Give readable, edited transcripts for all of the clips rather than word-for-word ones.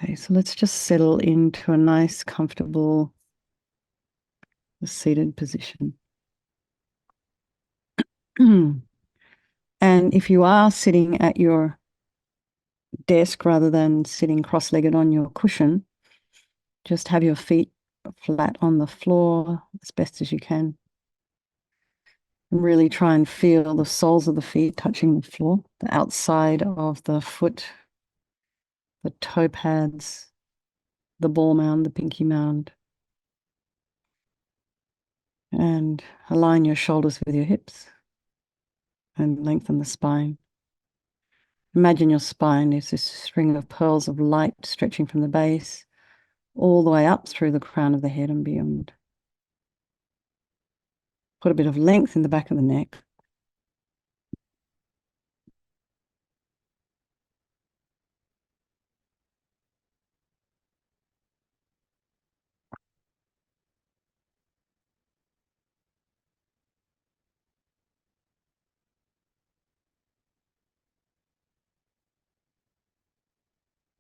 Okay, so let's just settle into a nice, comfortable, seated position. And if you are sitting at your desk rather than sitting cross-legged on your cushion, just have your feet flat on the floor as best as you can. And really try and feel the soles of the feet touching the floor, the outside of the foot, the toe pads, the ball mound, the pinky mound. And align your shoulders with your hips and lengthen the spine. Imagine your spine is this string of pearls of light stretching from the base all the way up through the crown of the head and beyond. Put a bit of length in the back of the neck.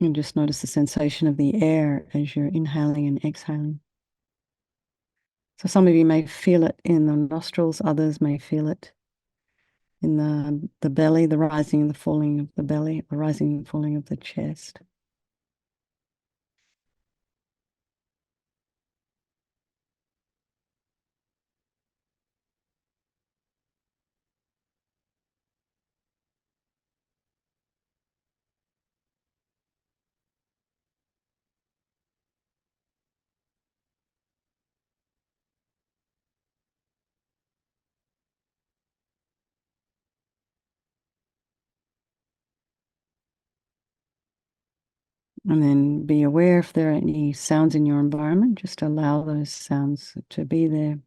And just notice the sensation of the air as you're inhaling and exhaling. So some of you may feel it in the nostrils, others may feel it in the belly, the rising and the falling of the belly, the rising and falling of the chest. And then be aware if there are any sounds in your environment, just allow those sounds to be there.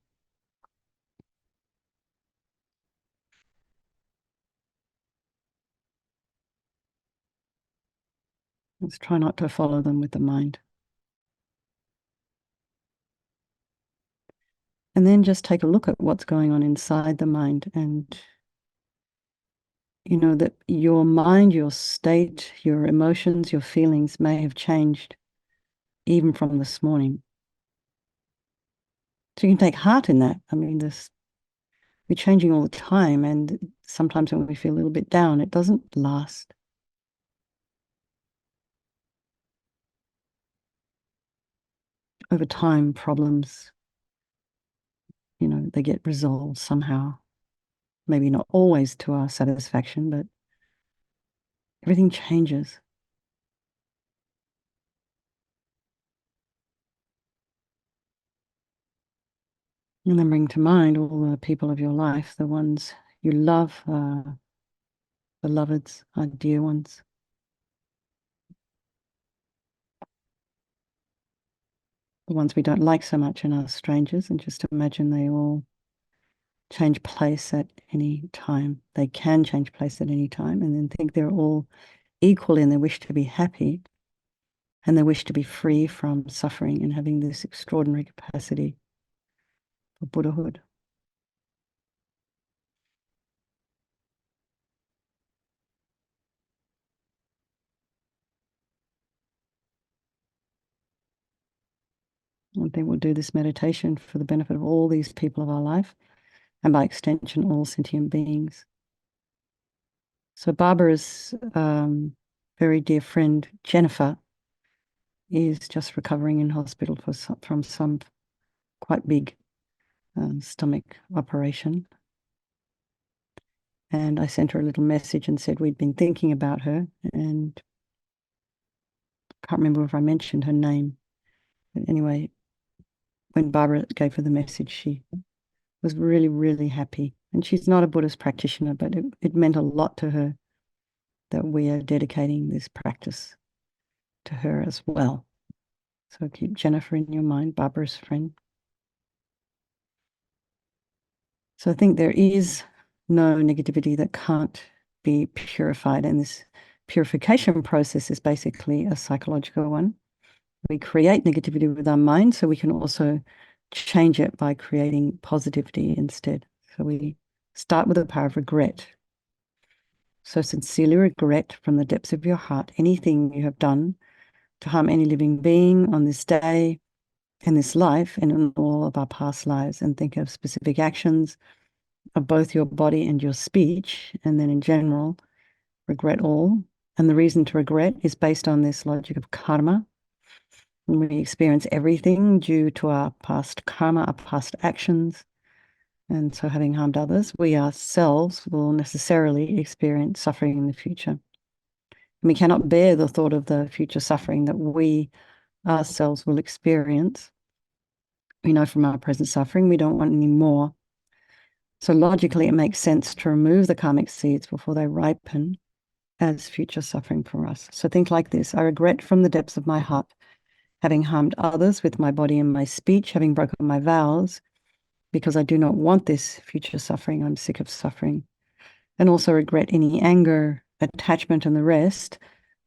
Let's try not to follow them with the mind. And then just take a look at what's going on inside the mind. And you know that your mind, your state, your emotions, your feelings may have changed even from this morning. So you can take heart in that. I mean, we're changing all the time. And sometimes when we feel a little bit down, it doesn't last. Over time, problems, they get resolved somehow. Maybe not always to our satisfaction, but everything changes. And then bring to mind all the people of your life, the ones you love, beloveds, our dear ones. The ones we don't like so much and are strangers, and just imagine they all change place at any time. They can change place at any time, and then think they're all equal in their wish to be happy and their wish to be free from suffering and having this extraordinary capacity for Buddhahood. And then we'll do this meditation for the benefit of all these people of our life, and by extension, all sentient beings. So Barbara's very dear friend, Jennifer, is just recovering in hospital from some quite big stomach operation. And I sent her a little message and said we'd been thinking about her, and I can't remember if I mentioned her name. But anyway, when Barbara gave her the message, she was really, really happy. And she's not a Buddhist practitioner, but it meant a lot to her that we are dedicating this practice to her as well. So keep Jennifer in your mind, Barbara's friend. So I think there is no negativity that can't be purified. And this purification process is basically a psychological one. We create negativity with our mind, so we can also change it by creating positivity instead. So we start with the power of regret. So sincerely regret from the depths of your heart anything you have done to harm any living being on this day, in this life, and in all of our past lives. And think of specific actions of both your body and your speech, and then in general, regret all. And the reason to regret is based on this logic of karma. And we experience everything due to our past karma, our past actions. And so having harmed others, we ourselves will necessarily experience suffering in the future. And we cannot bear the thought of the future suffering that we ourselves will experience. We know from our present suffering, we don't want any more. So logically, it makes sense to remove the karmic seeds before they ripen as future suffering for us. So think like this: I regret from the depths of my heart having harmed others with my body and my speech, having broken my vows, because I do not want this future suffering. I'm sick of suffering. And also regret any anger, attachment, and the rest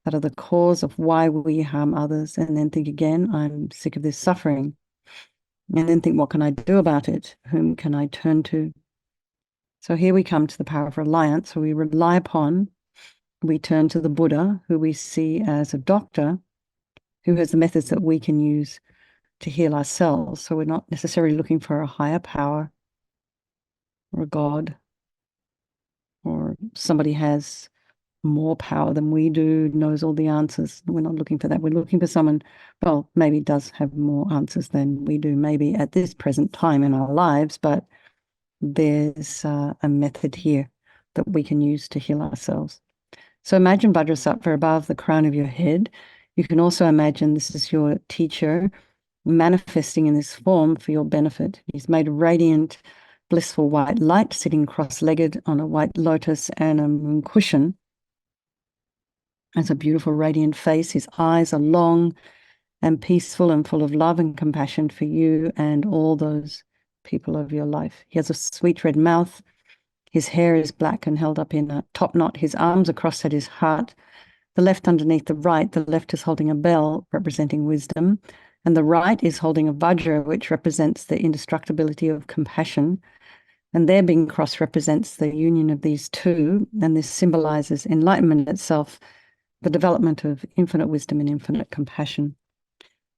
that are the cause of why we harm others. And then think again, I'm sick of this suffering. And then think, what can I do about it? Whom can I turn to? So here we come to the power of reliance. So we rely upon, we turn to the Buddha, who we see as a doctor, who has the methods that we can use to heal ourselves. So we're not necessarily looking for a higher power or a God, or somebody has more power than we do, knows all the answers. We're not looking for that. We're looking for someone, well, maybe does have more answers than we do, maybe at this present time in our lives, but there's a method here that we can use to heal ourselves. So imagine Vajrasattva above the crown of your head. You can also imagine this is your teacher manifesting in this form for your benefit. He's made of radiant, blissful white light, sitting cross-legged on a white lotus and a moon cushion. Has a beautiful, radiant face. His eyes are long and peaceful and full of love and compassion for you and all those people of your life. He has a sweet red mouth. His hair is black and held up in a top knot. His arms are crossed at his heart, the left underneath the right. The left is holding a bell representing wisdom, and the right is holding a vajra, which represents the indestructibility of compassion. And their being crossed represents the union of these two, and this symbolizes enlightenment itself, the development of infinite wisdom and infinite compassion.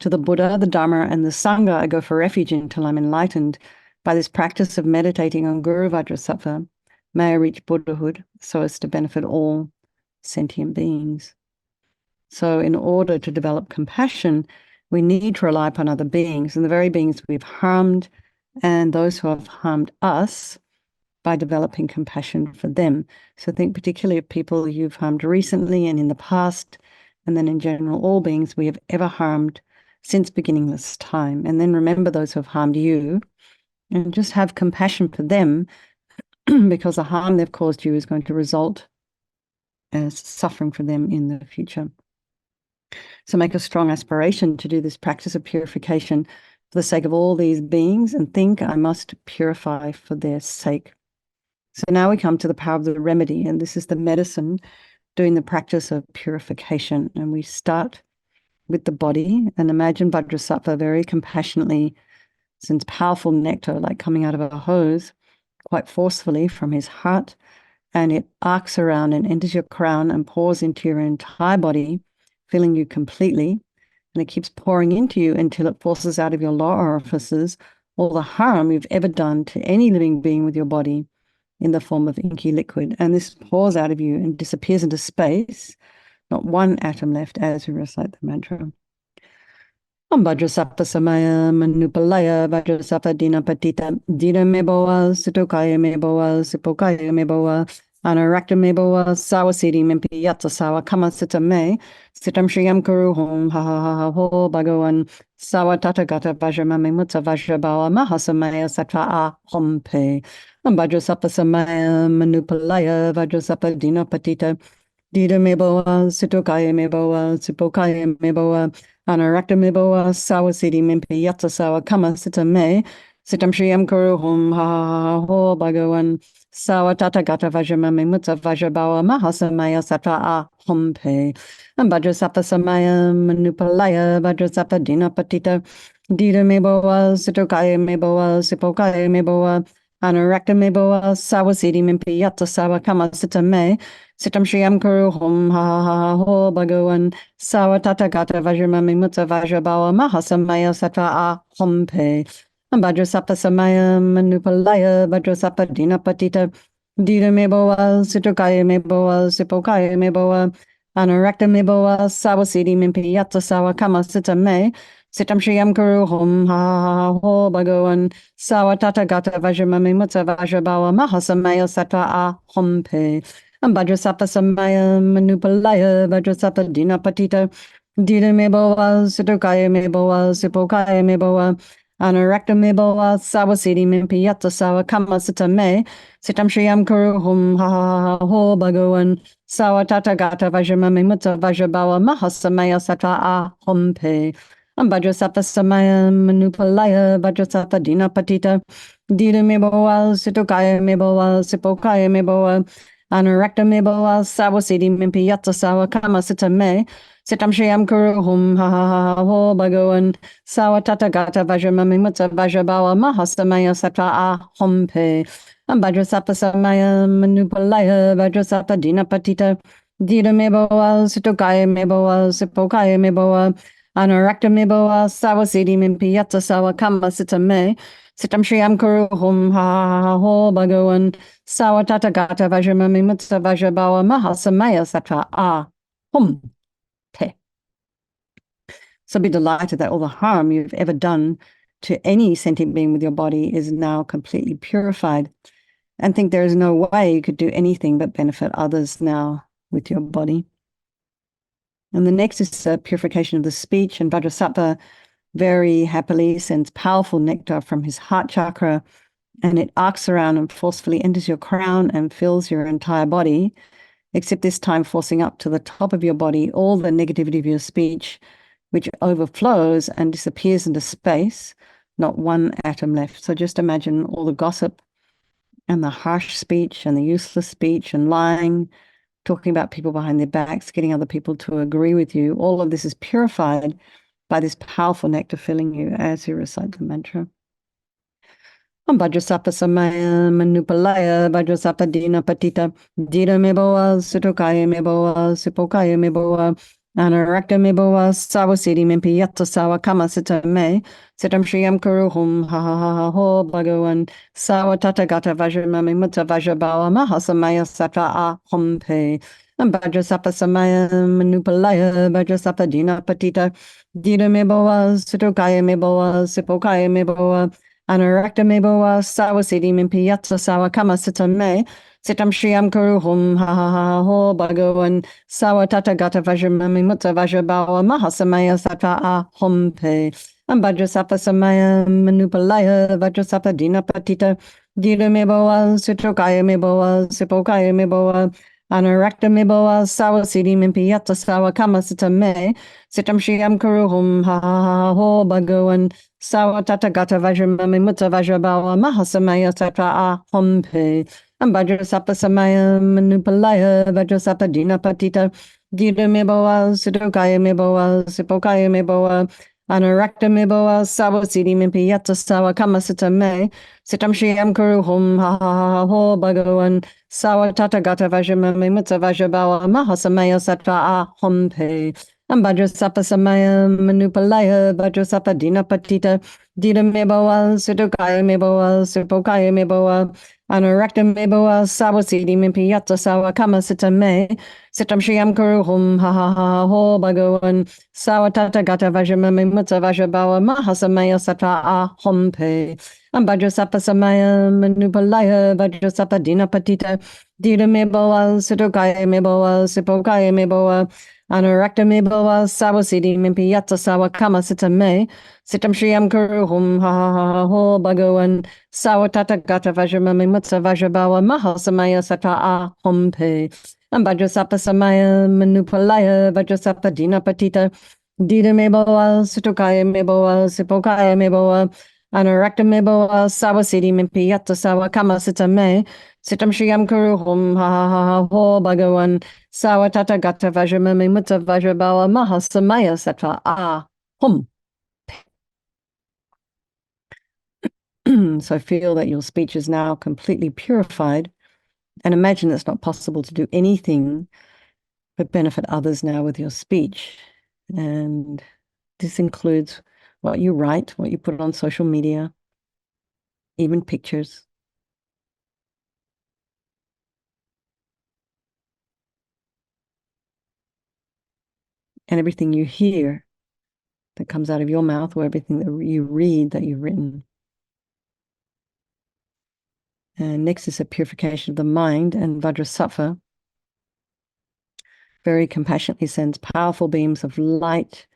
To the Buddha, the Dharma, and the Sangha, I go for refuge until I'm enlightened. By this practice of meditating on Guru Vajrasattva, may I reach Buddhahood so as to benefit all sentient beings. So in order to develop compassion, we need to rely upon other beings, and the very beings we've harmed and those who have harmed us, by developing compassion for them. So think particularly of people you've harmed recently and in the past, and then in general, all beings we have ever harmed since beginningless time. And then remember those who have harmed you, and just have compassion for them, because the harm they've caused you is going to result as suffering for them in the future. So make a strong aspiration to do this practice of purification for the sake of all these beings, and think, I must purify for their sake. So now we come to the power of the remedy, and this is the medicine doing the practice of purification. And we start with the body, and imagine Vajrasattva very compassionately sends powerful nectar, like coming out of a hose, quite forcefully from his heart, and it arcs around and enters your crown and pours into your entire body, filling you completely. And it keeps pouring into you until it forces out of your lower orifices all the harm you've ever done to any living being with your body in the form of inky liquid. And this pours out of you and disappears into space, not one atom left, as we recite the mantra. Om Vajrasattva Samaya Manupalaya Vajrasattva Dina Patita Dina Meboa Sutokaya Meboa Sipokaya Meboa Anarakta Meboa Sawasidi Mimpi Yatsa Sawa Kama Sita Me Sitam Shriyam Kuru Hom Ha Ha Ha Ho Bhagawan Sawa Tata Gata Vajramame Mutsa Vajrabawa Mahasamaya Sattva A Hompe Om Vajrasattva Samaya Manupalaya Vajrasattva Dina Patita Dida Meboa Sitokaya Meboa Sipokaya Meboa Anarakta Meboa Sawasidi Mimpi Yatsa Sawa Kama Sita Me Sitam Shriyam Kuru Hom Ha Ho Bhagawan Sawa Tata Gata Vajramame Mutsa Vajrabawa Mahasamaya Sattva A Hompe and Vajrasattva Samaya Manupalaya Vajrasattva Dina Patita Dida Meboa Sitokaya Meboa Sipokaya Meboa Anoraktame boa sawasiti mimpi yatta sawa kama sita me. Sitam Shriyam Kuru Hum Ha Ha Ha Ho Bhagawan Sawa Tata Gata Vajramami Mutta Vajrabawa Mahasamaya Sattva A Hum Pe. Vajrasapa Samaya Manupalaya Vajrasapa Dinapatita Dita Meboa Situkaya Meboa Sipokaya Meboa Anorakta Meboa Sawasiti Mimpi Yatta Sawa Kama Sita Me. Sitam Shriyam Kuru Hum Ha Ha Ha Ho Bhagawan Sawa Tata Gata Vajramami Mutta Vajrabawa Mahasamaya Sattva A Hum Pe. Vajrasapa Samaya Manupalaya Vajrasapa Dinapatita Dita Meboa Situkaya Meboa Sipokaya Meboa Anorakta Meboa Sawasiti Mimpiyata Sawa Kama Sita Me Sitam Shriyam Kuru Hum Ha Ha Ha Ho Bhagawan Sawa Tata Gata Vajramami Mutta Vajrabawa Mahasamaya Sattva A Hum Pe. Vajrasapa Samaya Manupalaya Vajrasapa Dinapatita Dita Meboa Situkaya Meboa Sipokaya Meboa Anorakta Meboa Sawasiti Mimpiyata Sawa Kama Sita Me Sitam Shriyam Kuru Hum Ha Ha Ha Ho Bhagawan Sawa Tata Gata Vajramami Mutta Vajrabawa Mahasamaya Sattva A Hum Pe. Vajrasapa Samaya Manupalaya Vajrasapa Dinapatita Dita Meboa Situkaya Meboa Sipokaya Meboa Anorakta Meboa Sawasiti Mimpiyata Sawa Kama Sita Me Sitam Shriyam Kuru Hum Ha Ha Ha Ho Bhagawan Sawa Tata Gata Vajramami Mutta Vajrabawa Mahasamaya Sattva A Hum Pe. So be delighted that all the harm you've ever done to any sentient being with your body is now completely purified, and think there is no way you could do anything but benefit others now with your body. And the next is the purification of the speech, and Vajrasattva very happily sends powerful nectar from his heart chakra, and it arcs around and forcefully enters your crown and fills your entire body, except this time forcing up to the top of your body all the negativity of your speech, which overflows and disappears into space, not one atom left. So just imagine all the gossip and the harsh speech and the useless speech and lying, talking about people behind their backs, getting other people to agree with you. All of this is purified by this powerful nectar filling you as you recite the mantra. Vajrasapa Samaya Manupalaya Vajrasapa Dinapatita Dita Meboa Situkaya Meboa Sipokaya Meboa Anorakta Meboa Sawasiti Mimpiyata Sawa Kama Sita Me Sitam Shriyam Kuru Hum Ha Ha Ha Ha Ho Bhagawan Sawa Tata Gata Vajramami Mutta Vajrabawa Mahasamaya Sattva A Hum Pe. Vajrasapa Samaya Manupalaya Vajrasapa Dinapatita Dita Meboa Situkaya Meboa Sipokaya Meboa Anorakta Meboa Sawasiti Mimpiyata Sawa Kama Sita Me Sitam Shriyam Kuru Hum Ha Ha Ha Ho Bhagawan Sawa Tata Gata Vajramami Mutta Vajrabawa Mahasamaya Sattva A Hum Pe. Vajrasapa Samaya Manupalaya Vajrasapa Dinapatita Dita Meboa Situkaya Meboa Sipokaya Meboa Anorakta Meboa Sawasiti Mimpiyata Sawa Kama Sita Me Sitam Shriyam Kuru Hum Ha Ha Ha Ho Bhagawan Sawa Tata Gata Vajramami Mutta Vajrabawa Mahasamaya Sattva A Hum Pe. Vajrasapa Samaya Manupalaya Vajrasapa Dinapatita Dita Meboa Situkaya Meboa Sipokaya Meboa Anorakta Meboa Sawasiti Mimpiyata Sawa Kama Sita Me Sitam Shriyam Kuru Hum Ha Ha Ha Ho Bhagawan Sawa Tata Gata Vajramami Mutta Vajrabawa Mahasamaya Sattva A Hum Pe. Vajrasapa Samaya Manupalaya Vajrasapa Dinapatita Dita Meboa Situkaya Meboa Sipokaya Meboa Anorakta Meboa Sawasiti Mimpiyata Sawa Kama Sita Me Sitam Shriyam Kuru Hum Ha Ha Ha Ho Bhagawan Sawa Tata Gata Vajramami Mutta Vajrabawa Mahasamaya Sattva A Hum Pe. Vajrasapa Samaya Manupalaya Vajrasapa Dinapatita Dita Meboa Situkaya Meboa Sipokaya Meboa Anorakta Meboa Sawasiti Mimpiyata Sawa Kama Sita Me Sitam Shriyam Kuru Hum Ha Ha Ha Ho Bhagawan Sawa Tata Gata Vajramami Mutta Vajrabawa Mahasamaya Sattva A Hum Pe. Vajrasapa Samaya Manupalaya Vajrasapa Dinapatita Dita Meboa Situkaya Meboa Sipokaya Meboa Anorakta Meboa Sawasiti Mimpiyata Sawa Kama Sita Me Sitam Shriyam Kuru Hum Ha Ha Ha Ho Bhagawan Sawa Tata Gata Vajramami Mutta Vajrabawa Mahasamaya Sattva A Hum. So feel that your speech is now completely purified, and imagine it's not possible to do anything but benefit others now with your speech. And this includes what you write, what you put on social media, even pictures. And everything you hear that comes out of your mouth, or everything that you read that you've written. And next is a purification of the mind, and Vajrasattva very compassionately sends powerful beams of light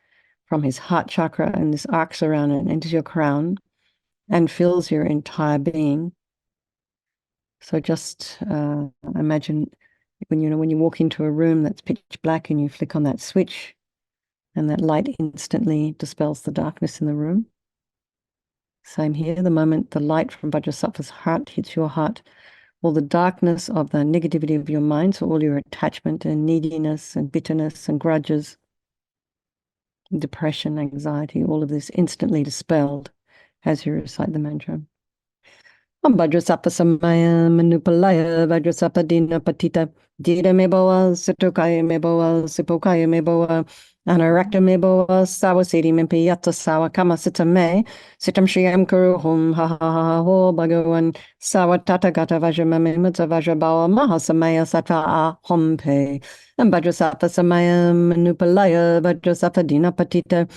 from his heart chakra, and this arcs around and enters your crown and fills your entire being. So just imagine when you walk into a room that's pitch black and you flick on that switch, and that light instantly dispels the darkness in the room. Same here, the moment the light from Vajrasattva's heart hits your heart, all the darkness of the negativity of your mind, so all your attachment and neediness and bitterness and grudges, depression, anxiety, all of this instantly dispelled as you recite the mantra. Vajrasappa samaya manupalaya Vajrasappa dina patita dita meboa situkaya meboa sipokaya meboa anarakta meboa sawasiti mimpi yatta sawa kama sita me sitam shiyam kuru hum ha ha ha ho bhagavan sawa tata gata vajramame mutta vajrabawa mahasamaya sattva a hompe Vajrasappa samaya manupalaya Vajrasappa dina patita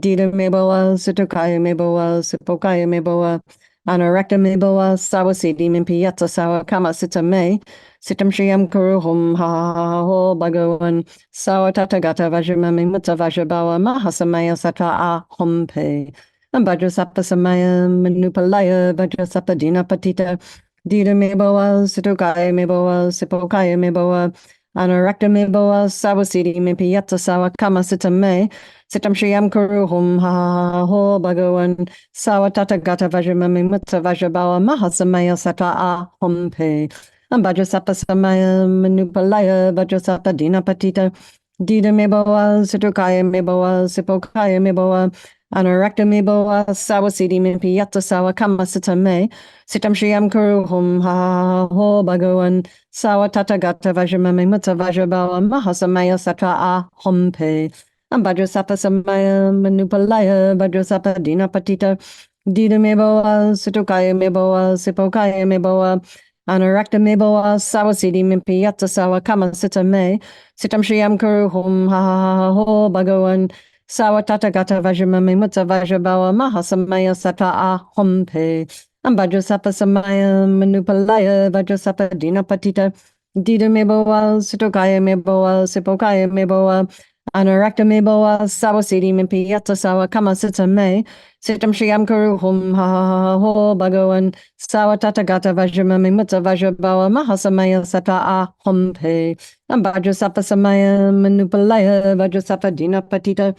dita meboa situkaya meboa sipokaya meboa Anarakta meboa sawasiti mimpiyata sawa kama sita me sitam shiyam kuru hum ha ha ha ho bhagavan sawa tatagata vajramami mutta vajrabawa mahasamaya sattva a hompe Vajrasappa samaya manupalaya Vajrasappa dina patita dita meboa situkaya meboa sipokaya meboa Anarakta meboa sawasiti mimpiyata sawa kama sita me sitam shiyam kuru hum ha ha ha ho bhagavan Sawa tata gata vajramami mutta vajrabawa mahasamaya sattva a hompe Vajrasappa samaya manupalaya Vajrasappa dina patita dita meboa situkaya meboa sipokaya meboa anarakta meboa sawasiti mimpi yatta sawa kama sita me sitam shiyam kuru hum ha ha ha ho bhagavan sawa tata gata vajramami mutta vajrabawa mahasamaya sattva a hompe Vajrasappa samaya manupalaya Vajrasappa dina patita dita meboa situkaya meboa sipokaya meboa anarakta meboa sawasiti mimpi yatta sawa kama sita me sitam shiyam kuru hum ha ha ha ho bhagavan sawa tata gata vajramami mutta vajrabawa mahasamaya sattva a hompe Vajrasappa samaya manupalaya Vajrasappa dina patita dita meboa situkaya meboa sipokaya meboa Anarakta meboa sawasiti mimpi yatta sawa kama sita me sitam shiyam kuru hum ha ha ha ho bhagavan sawa tata gata vajramami mutta vajrabawa mahasamaya sattva a hompe Vajrasappa samaya manupalaya Vajrasappa dina patita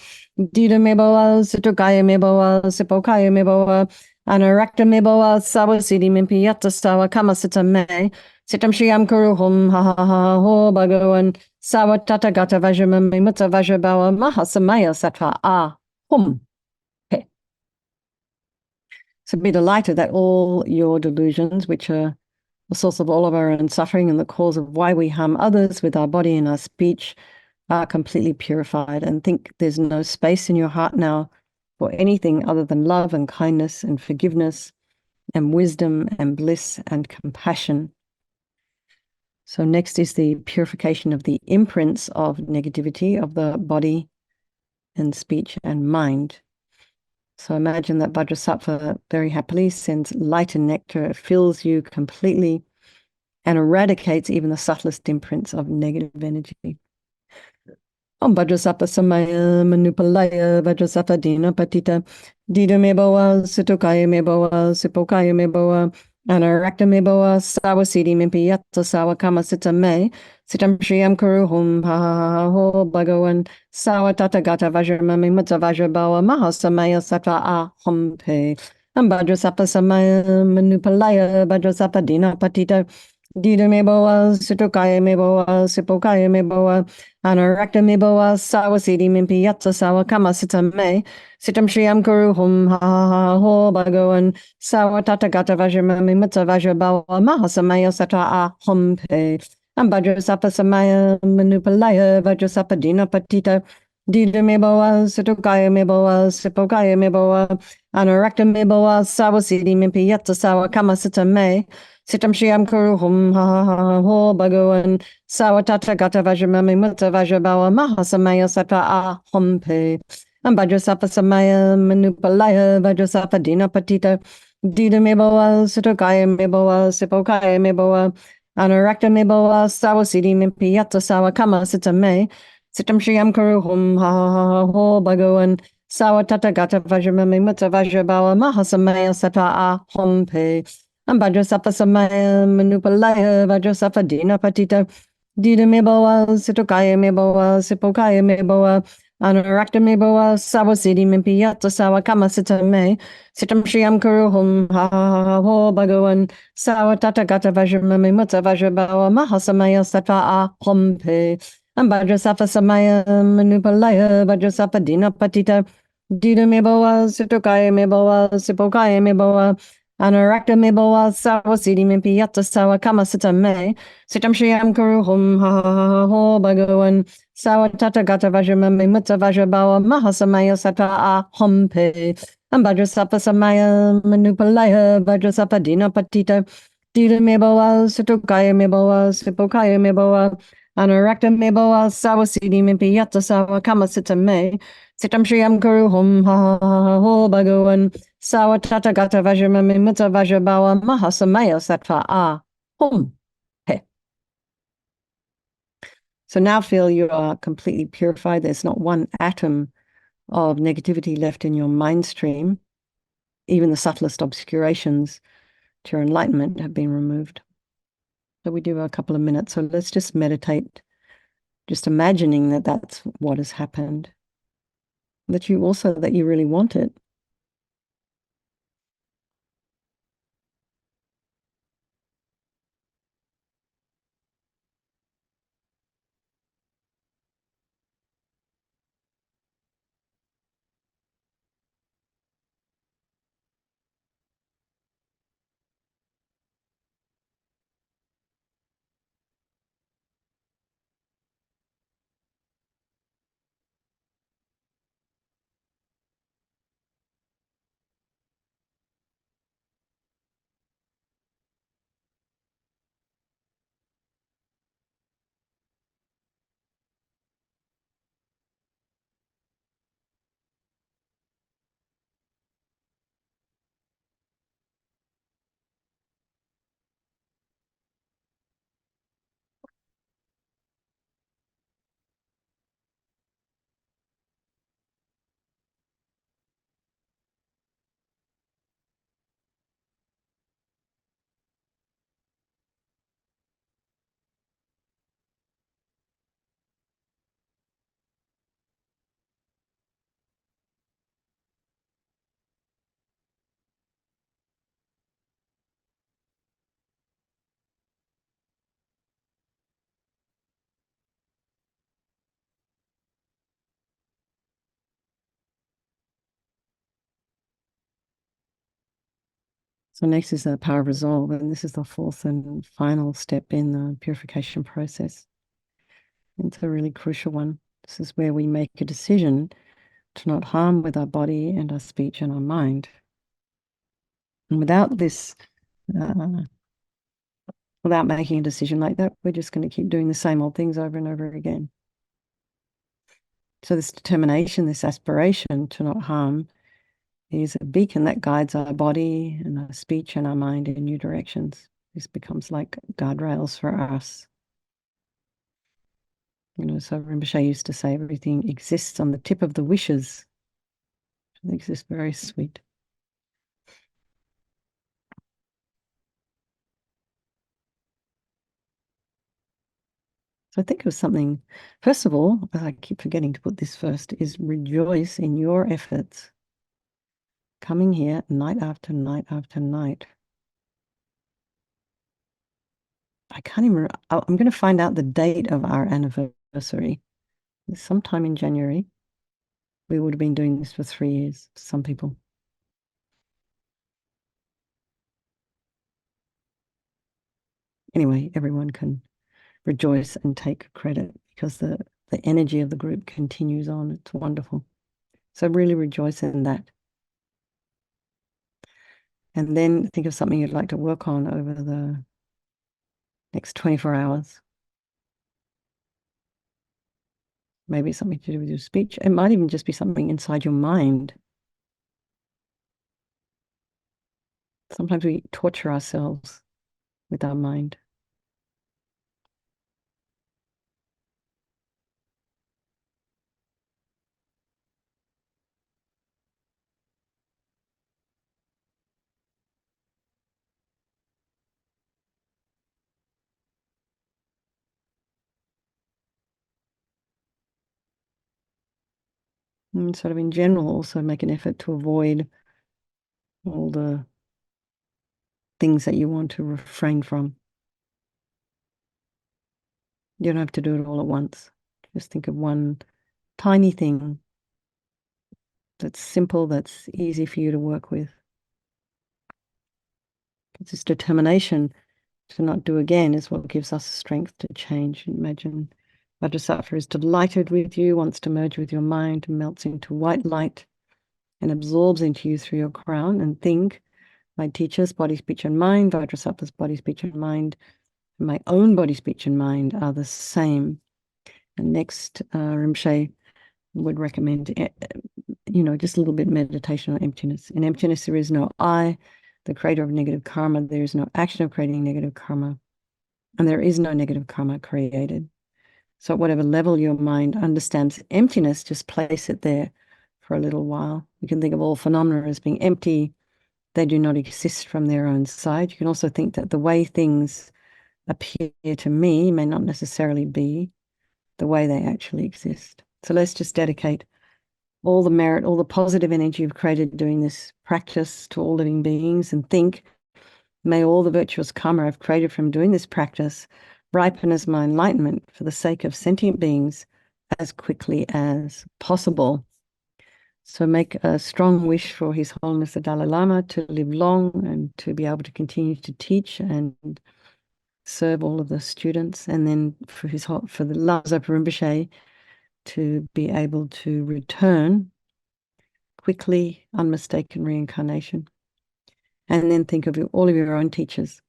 dita meboa situkaya meboa sipokaya meboa Anarakta meboa sawasiti mimpi yatta sawa kama sita me sitam shiyam kuru hum ha ha ha ho bhagavan Sawa tata gata vajramami mutta vajrabawa mahasamaya sattva a hum. Okay. So be delighted that all your delusions, which are the source of all of our own suffering and the cause of why we harm others with our body and our speech, are completely purified. And think there's no space in your heart now for anything other than love and kindness and forgiveness and wisdom and bliss and compassion. So next is the purification of the imprints of negativity of the body and speech and mind. So imagine that Vajrasattva very happily sends light and nectar, fills you completely, and eradicates even the subtlest imprints of negative energy. Vajrasattva samaya manupalaya Vajrasattva dina patita dita meboa situkaya meboa sipokaya meboa anarakta meboa sawasiti mimpi yatta sawa kama sita me sitam shiyam kuru hum ha ha ha ho bhagavan sawa tata gata vajramami mutta vajrabawa mahasamaya sattva a hompe Vajrasattva samaya manupalaya Vajrasattva dina patita Dida me boa, Sitokaya me boa, Sipokaya me boa, Anorakta me boa, Sawasidi mimpi yatsa sawa kama sita me, Sitam Shriam Kuru hum ha ha ha ho bhagavan, Sawa tata gata vajra me mutta vajra bawa, Mahasamaya sata a hum pe, Ambadra sapa samaya manupalaya, Vajra sapa dina patita, Dida me boa, Sitokaya me boa, Sipokaya me boa, Anorakta me boa, Sawasidi mimpi yatsa sawa kama sita me, Sitam Shriam Kuru hum ha ha ha ho bhagavan Sawatata gata vajramami mutta vajrabawa mahasamaya sata a hompe. Ambajrasapa samaya manupalaya vajrasapa dina patita. Dida meboa, sutokaya meboa, sipokaya meboa, anarakta meboa, sawasidi mimpiyata sawa kama sitame. Sitam Shriam Kuru hum ha ha ha ho bhagavan Sawatata gata vajramami mutta vajrabawa mahasamaya sata a hompe. Vajrasapa samaya manupalaya vajrasapa dina patita dida meboa sitokaya meboa sipokaya meboa anarakta meboa sawa siddhi mimpiyata sawa kama sita me sitam shriam kuru hum ha ha ha ha ho bhagavan sawa tata gata vajramami mutta vajrabawa mahasamaya sata a hompe vajrasapa samaya manupalaya vajrasapa dina patita dida meboa sitokaya meboa sipokaya meboa Anarakta meboa sawa siddhi mimpiyata sawa kama sita me. Sitam Shriam Kuru hum ha ha ha ha ho bhagavan sawa tata gata vajramami mutta vajrabawa mahasamaya sata a hompe. Vajrasapa samaya manupalaya vajrasapa dina patita. Dida meboa sutukaya meboa sipokaya meboa. Anarakta meboa sawa siddhi mimpiyata sawa kama sita me. Sitam Shriam Kuru hum ha ha ha ha ho bhagavan Sawa tata gata vajramami mutta vajrabawa mahasamaya sattva a hum. He. So now feel you are completely purified. There's not one atom of negativity left in your mind stream. Even the subtlest obscurations to your enlightenment have been removed. So we do a couple of minutes. So let's just meditate, just imagining that that's what has happened. That you really want it. So next is the power of resolve, and this is the fourth and final step in the purification process. It's a really crucial one. This is where we make a decision to not harm with our body and our speech and our mind. And without this, without making a decision like that, we're just going to keep doing the same old things over and over again. So this determination, this aspiration to not harm is a beacon that guides our body and our speech and our mind in new directions. This becomes like guardrails for us. So Rinpoche used to say everything exists on the tip of the wishes. I think this is very sweet. So I think it was something, first of all, I keep forgetting to put this first, is rejoice in your efforts. Coming here night after night after night. I can't even, I'm going to find out the date of our anniversary. It's sometime in January. We would have been doing this for 3 years, some people. Anyway, everyone can rejoice and take credit because the energy of the group continues on. It's wonderful. So really rejoice in that. And then think of something you'd like to work on over the next 24 hours. Maybe it's something to do with your speech. It might even just be something inside your mind. Sometimes we torture ourselves with our mind. And sort of in general, also make an effort to avoid all the things that you want to refrain from. You don't have to do it all at once. Just think of one tiny thing that's simple, that's easy for you to work with. It's this determination to not do again is what gives us strength to change. Imagine Vajrasattva is delighted with you, wants to merge with your mind, melts into white light and absorbs into you through your crown. And think, my teachers, body, speech, and mind, Vajrasattva's body, speech, and mind, and my own body, speech, and mind are the same. And next, Rinpoche would recommend, just a little bit of meditation on emptiness. In emptiness, there is no I, the creator of negative karma. There is no action of creating negative karma. And there is no negative karma created. So at whatever level your mind understands emptiness, just place it there for a little while. You can think of all phenomena as being empty. They do not exist from their own side. You can also think that the way things appear to me may not necessarily be the way they actually exist. So let's just dedicate all the merit, all the positive energy you've created doing this practice to all living beings, and think, may all the virtuous karma I've created from doing this practice ripen as my enlightenment for the sake of sentient beings as quickly as possible. So make a strong wish for His Holiness the Dalai Lama to live long and to be able to continue to teach and serve all of the students, and then for the Lhasa Rinpoche to be able to return quickly, unmistaken reincarnation. And then think of all of your own teachers,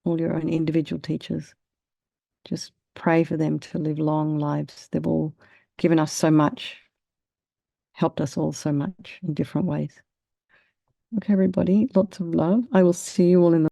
all your own individual teachers. Just pray for them to live long lives. They've all given us so much, helped us all so much in different ways. Okay, everybody, lots of love. I will see you all in the